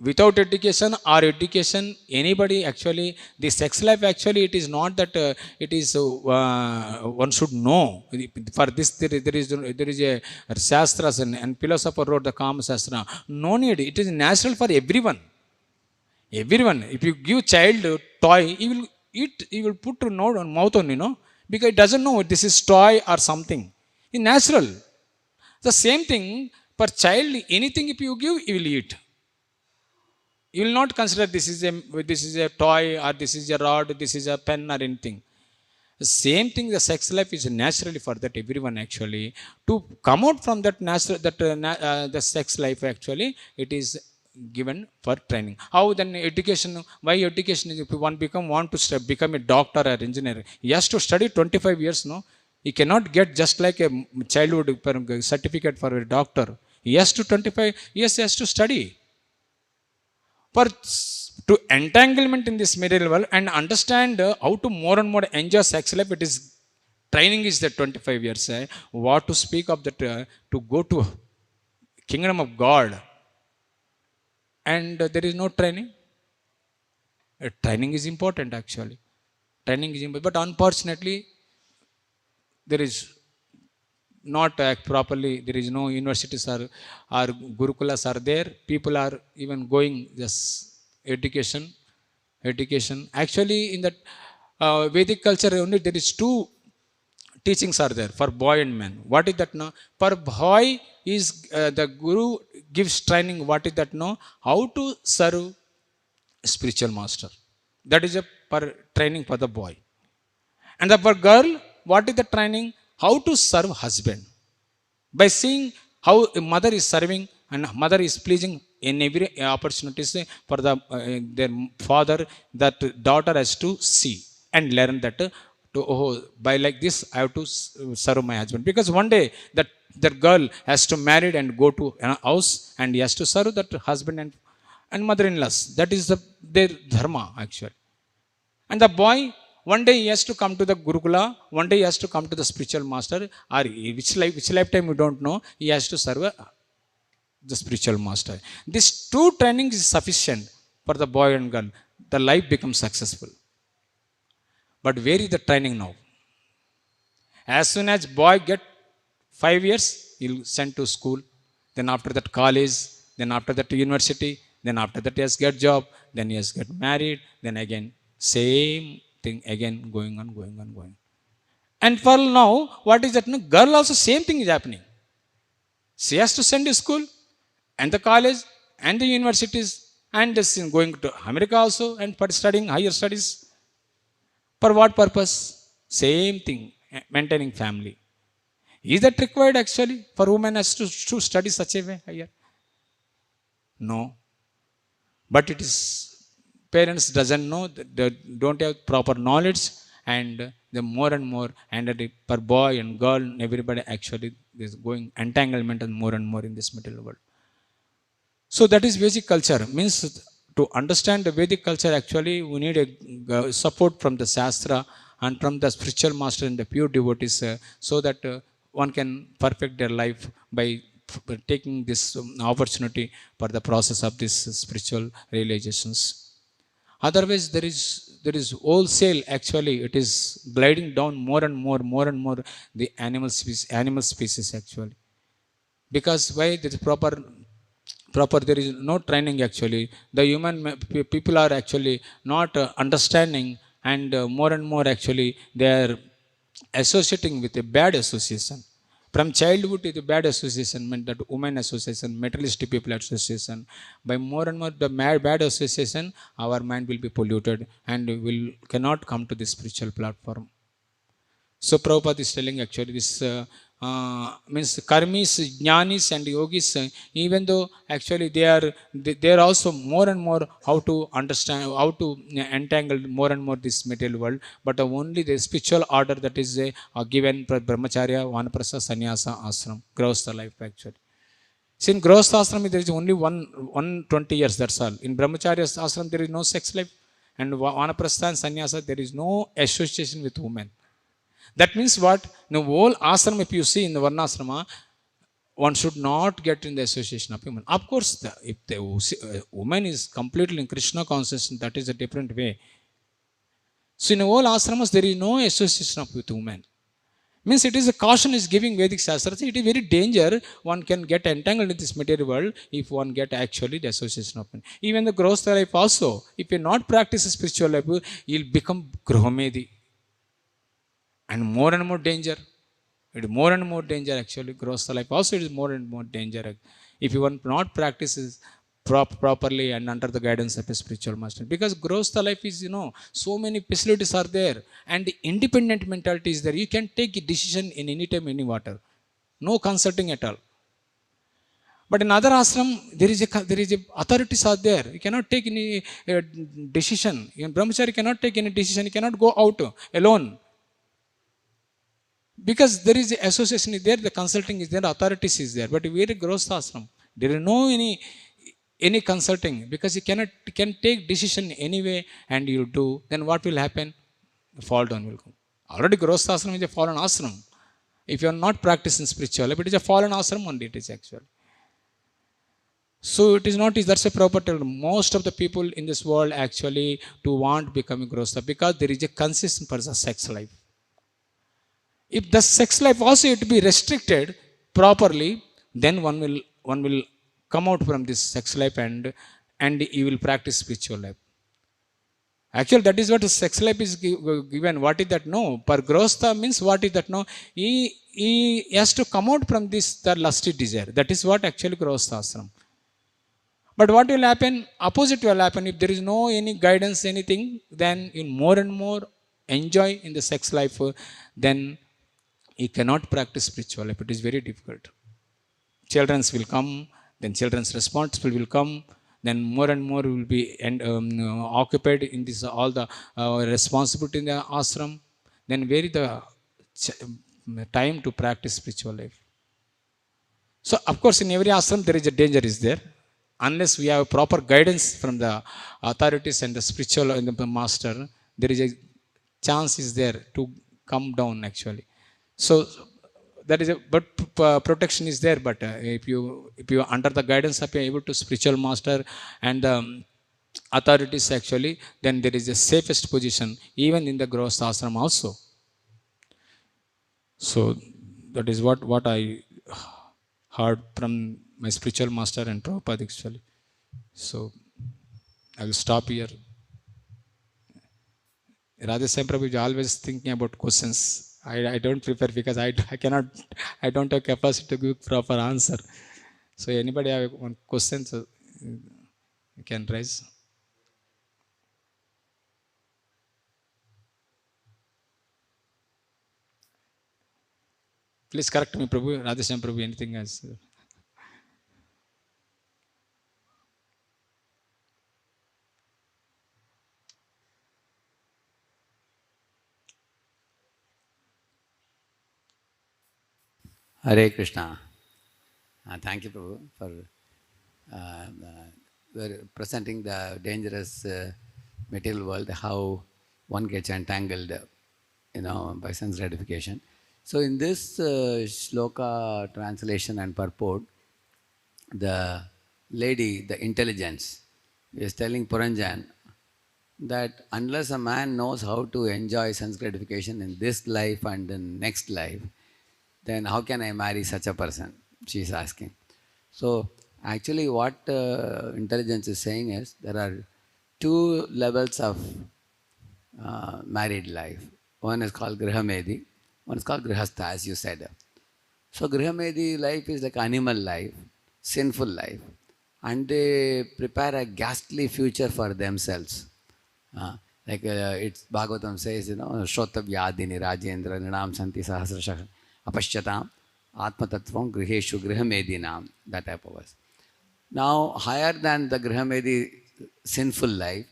without education or education, anybody actually, the sex life actually it is not that it is one should know. For this there is a shastras, and philosopher wrote the Kama Shastra. No need. It is natural for everyone. Everyone. If you give child a toy, he will eat. He will put to mouth on, because it doesn't know this is toy or something. It's natural. The same thing for child. Anything if you give, he will eat. You will not consider this is a toy, or this is a rod, this is a pen or anything. The same thing, the sex life is naturally for that everyone actually. To come out from that natural, the sex life actually, it is given for training. How then education? Why education? If one want to become a doctor or engineer, he has to study 25 years. No, he cannot get just like a childhood certificate for a doctor. He has to 25 years. He has to study for to entanglement in this material world and understand how to more and more enjoy sex life. It is training is the 25 years. What to speak of that to go to kingdom of God, and there is no training. Training is important actually. Training is important, but unfortunately there is not act properly. There is no universities or gurukulas are there. People are even going just education. Actually, in that Vedic culture only there is two teachings are there for boy and man. What is that? No, for boy is the guru gives training. What is that? No, how to serve spiritual master. That is a for training for the boy. And for girl, what is the training? How to serve husband. By seeing how a mother is serving and mother is pleasing in every opportunities for their father, that daughter has to see and learn that to, oh, by like this I have to serve my husband, because one day that girl has to marry and go to a house and he has to serve that husband and mother-in-laws. That is their dharma actually. And the boy, one day he has to come to the Gurukula, one day he has to come to the spiritual master, or which lifetime we don't know, he has to serve the spiritual master. This two trainings is sufficient for the boy and girl. The life becomes successful. But where is the training now? As soon as boy get 5 years, he'll send to school. Then after that college, then after that university, then after that he has get job, then he has get married, then again same thing again going on. And for now, what is that? No, girl also same thing is happening. She has to send to school and the college and the universities and going to America also and for studying higher studies. For what purpose? Same thing, maintaining family. Is that required actually for women as to study such a way here? No. But it is parents doesn't know, they don't have proper knowledge, and the more and more, and per boy and girl, everybody actually is going entanglement and more in this material world. So that is Vedic culture. Means to understand the Vedic culture, actually we need a support from the Shastra and from the spiritual master and the pure devotees, so that one can perfect their life by taking this opportunity for the process of this spiritual realizations. Otherwise, there is wholesale. Actually, it is gliding down more and more the animal species actually. Because why there is proper there is no training actually. The people are actually not understanding, and more and more actually they are associating with a bad association. From childhood to the bad association meant that women association, materialistic people association. By more and more the bad association, our mind will be polluted and will cannot come to the spiritual platform. So Prabhupada is telling actually this means karmis, jnanis and yogis, even though actually they are also more and more how to understand, how to entangle more and more this material world, but only the spiritual order that is given for brahmacharya, vanaprastha, sannyasa, ashram, grahastha life actually. See, in grahastha ashram there is only 120 years, that's all. In brahmacharya ashram there is no sex life, and vanaprastha and sannyasa there is no association with women. That means what? In the whole ashram, if you see in the varnasrama, one should not get in the association of women. Of course, if the woman is completely in Krishna consciousness, that is a different way. So in all ashramas, there is no association of with women. Means it is a caution is giving Vedic Shastra. It is very danger. One can get entangled in this material world if one get actually the association of men. Even the growth life also, if you not practice spiritual life, you'll become Grahomedi. And more danger. It is more and more danger actually. Gross life also it is more and more danger. If you want not practices properly and under the guidance of a spiritual master. Because gross life is, so many facilities are there, and the independent mentality is there. You can take a decision in any time, any water. No consulting at all. But in other ashram, there is a authorities are there. You cannot take any decision. In brahmachari cannot take any decision. You cannot go out alone. Because there is the association is there, the consulting is there, authorities is there. But very gross ashram, there is no any consulting, because you can take decision anyway and you do. Then what will happen? Fall down will come. Already gross ashram is a fallen ashram. If you are not practicing spiritual, if it is a fallen ashram only, it is actually. So it is not. That's a property. Most of the people in this world actually to want becoming gross, because there is a consistent person sex life. If the sex life also to be restricted properly, then one will come out from this sex life, and you will practice spiritual life. Actually, that is what sex life is given. What is that? No, per grostha means what is that? No, he has to come out from this the lusty desire. That is what actually grostha ashram. But what will happen? Opposite will happen. If there is no any guidance, anything, then you more and more enjoy in the sex life. Then he cannot practice spiritual life. It is very difficult. Children will come, then children's responsibility will come, then more and more will be occupied in this all the responsibility in the ashram. Then where is the time to practice spiritual life? So of course in every ashram there is a danger is there, unless we have proper guidance from the authorities and the spiritual and the master. There is a chance is there to come down actually. So that is a, but protection is there. But if you under the guidance of able to spiritual master and authorities actually, then there is a safest position even in the gross ashram also. So that is what I heard from my spiritual master and Prabhupada actually. So I will stop here. Radhesam Prabhu is always thinking about questions. I don't prepare because I cannot, I don't have capacity to give proper answer. So anybody have one question, so you can raise. Please correct me, Prabhu. Radheshyam Prabhu, anything else? Hare Krishna. Thank you, Prabhu, for presenting the dangerous material world, how one gets entangled, by sense gratification. So, in this shloka translation and purport, the lady, the intelligence, is telling Puranjan that unless a man knows how to enjoy sense gratification in this life and in next life, then how can I marry such a person? She is asking. So, actually, what intelligence is saying is there are two levels of married life. One is called Grihamedi, one is called Grihastha, as you said. So, Grihamedi life is like animal life, sinful life, and they prepare a ghastly future for themselves. It's Bhagavatam says, Shrotavyadini Rajendra Nrinam Santi Sahasrasha Apashyatam Atma Tattvam Griheshu Grihamedinam, that type of us. Now, higher than the Grihamedi sinful life,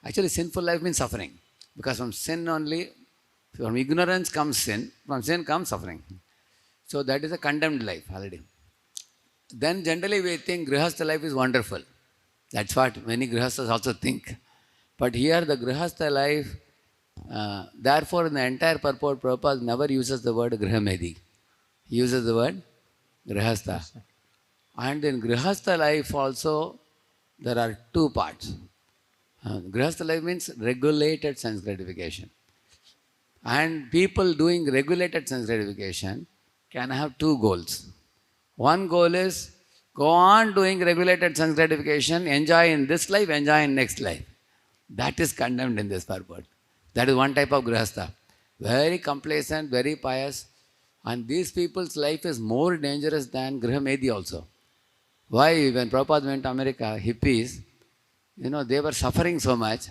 actually sinful life means suffering. Because from sin only, from ignorance comes sin, from sin comes suffering. So that is a condemned life already. Then generally we think Grihastha life is wonderful. That's what many Grihasthas also think. But here the Grihastha life, therefore in the entire purport, Prabhupada never uses the word Grihamedi. He uses the word Grihastha. And in Grihastha life also, there are two parts. Grihastha life means regulated sense gratification. And people doing regulated sense gratification can have two goals. One goal is go on doing regulated sense gratification, enjoy in this life, enjoy in next life. That is condemned in this purport. That is one type of grihastha. Very complacent, very pious. And these people's life is more dangerous than Grihamedi also. Why? When Prabhupada went to America, hippies, they were suffering so much.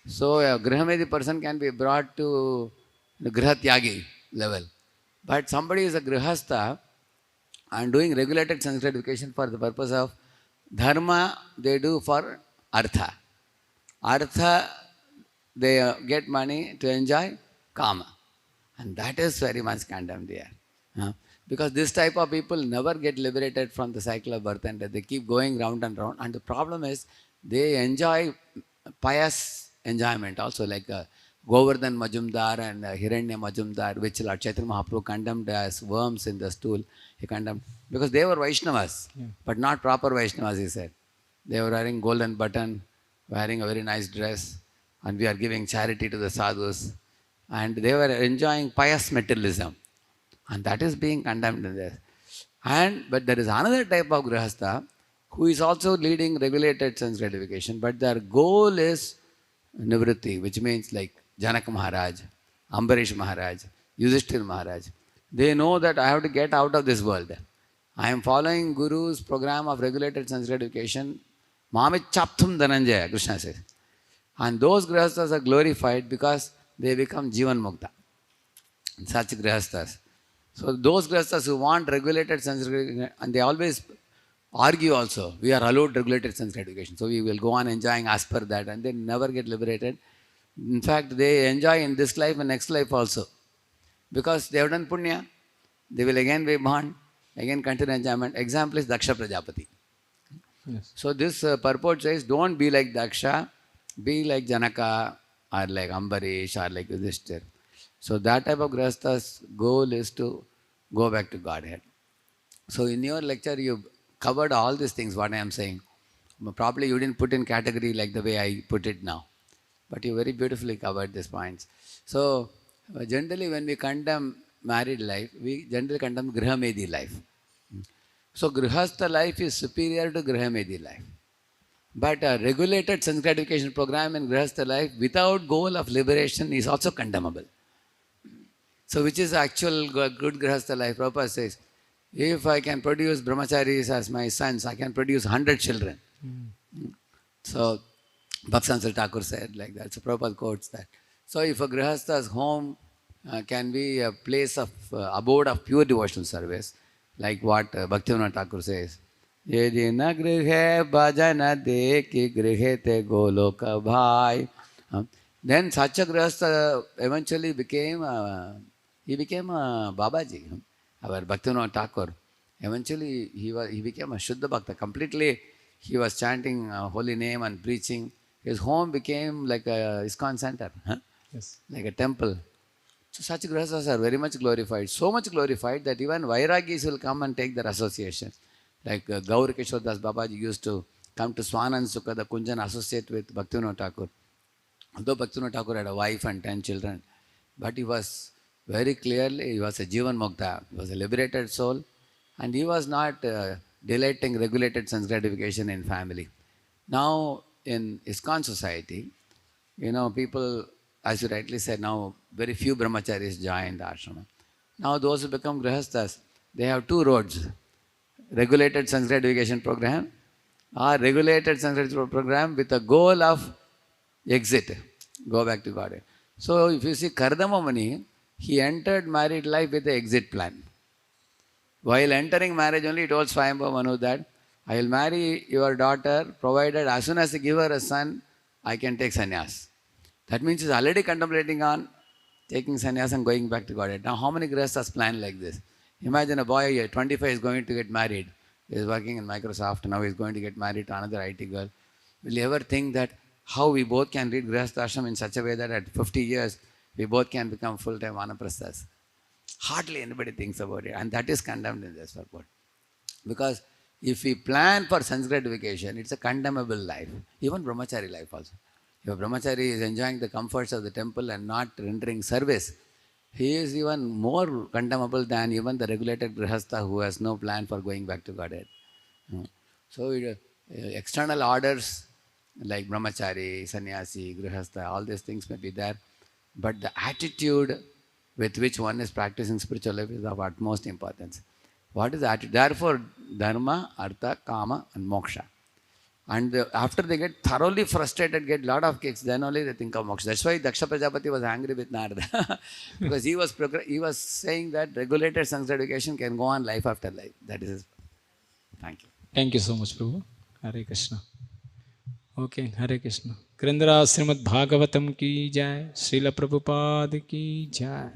So a Grihamedi person can be brought to the Grihatyagi level. But somebody is a Grihastha and doing regulated sense gratification for the purpose of dharma, they do for artha. Artha, they get money to enjoy kama. And that is very much condemned here. Because this type of people never get liberated from the cycle of birth and death. They keep going round and round. And the problem is they enjoy pious enjoyment also, like Govardhan Majumdar and Hiranya Majumdar, which Lord Chaitanya Mahaprabhu condemned as worms in the stool. He condemned because they were Vaishnavas, but not proper Vaishnavas, he said. They were wearing golden button, wearing a very nice dress, and we are giving charity to the sadhus. And they were enjoying pious materialism. And that is being condemned in this. But there is another type of grihastha who is also leading regulated sense gratification, but their goal is nivritti, which means like Janaka Maharaj, Ambarish Maharaj, Yudhishthir Maharaj. They know that I have to get out of this world. I am following Guru's program of regulated sense gratification. Mamit Chapthum Dhananjaya, Krishna says. And those grihasthas are glorified because they become Jivan Mukta. Such grihasthas. So those grihasthas who want regulated sense gratification, and they always argue also, we are allowed regulated sense gratification. So we will go on enjoying as per that, and they never get liberated. In fact, they enjoy in this life and next life also. Because they have done punya, they will again be born, again continue enjoyment. Example is Daksha Prajapati. Yes. So this purport says, don't be like Daksha, be like Janaka or like Ambarish or like Yudhishthir. So that type of grihastha's goal is to go back to Godhead. So in your lecture, you covered all these things, what I am saying. Probably you didn't put in category like the way I put it now. But you very beautifully covered these points. So generally when we condemn married life, we generally condemn Grihamedi life. So Grihastha life is superior to Grihamedi life. But a regulated sense gratification program in Grihastha life without goal of liberation is also condemnable. So which is actual good Grihastha life? Prabhupada says, if I can produce brahmacharis as my sons, I can produce 100 children. So Bhakti Thakur said like that. So Prabhupada quotes that. So if a Grihastha's home can be a place of abode of pure devotional service, like what Bhaktivinoda Thakur says. Yedina grihe bhajana deki grihe te goloka bhai. Then such a grihastha eventually became, he became a Babaji, our Bhaktivinoda Thakur. Eventually he became a Shuddha Bhakta. Completely he was chanting holy name and preaching. His home became like a ISKCON center, Yes. like a temple. So such grihasthas are very much glorified, so much glorified that even Vairagis will come and take their association. Like Gaur Kishore Das Babaji used to come to Swanand Sukha, the Kunjan, associate with Bhaktivinoda Thakur. Although Bhaktivinoda Thakur had a wife and 10 children, but he was very clearly, he was a Jivan Mukta, he was a liberated soul, and he was not delighting regulated sense gratification in family. Now, in ISKCON society, people, as you rightly said, now very few brahmacharis join the ashrama. Now those who become grihasthas, they have two roads: regulated sense gratification program or regulated sense gratification program with a goal of exit, go back to God. So if you see Kardama Muni, he entered married life with the exit plan. While entering marriage only, he told Swayambhava Manu that I will marry your daughter provided as soon as I give her a son, I can take sannyas. That means he's already contemplating on taking sannyas and going back to Godhead. Now, how many grihasthas plan like this? Imagine a boy, 25, is going to get married. He is working in Microsoft. Now he is going to get married to another IT girl. Will you ever think that how we both can read Grihastha Ashram in such a way that at 50 years, we both can become full-time vanaprasthas? Hardly anybody thinks about it. And that is condemned in this purport. Because if we plan for sense gratification, it's a condemnable life. Even brahmachari life also. If a brahmachari is enjoying the comforts of the temple and not rendering service, he is even more condemnable than even the regulated grihastha who has no plan for going back to Godhead. So external orders like brahmachari, sannyasi, grihastha, all these things may be there, but the attitude with which one is practicing spiritual life is of utmost importance. What is the attitude? Therefore, dharma, artha, kama and moksha. And after they get thoroughly frustrated, get lot of kicks, then only they think of moksha. That's why Daksha Prajapati was angry with Narada. Because he was saying that regulated sense gratification can go on life after life. That is his. Thank you. Thank you so much, Prabhu. Hare Krishna. Okay, Hare Krishna. Grindra Srimad Bhagavatam ki jai. Srila Prabhupada ki jai.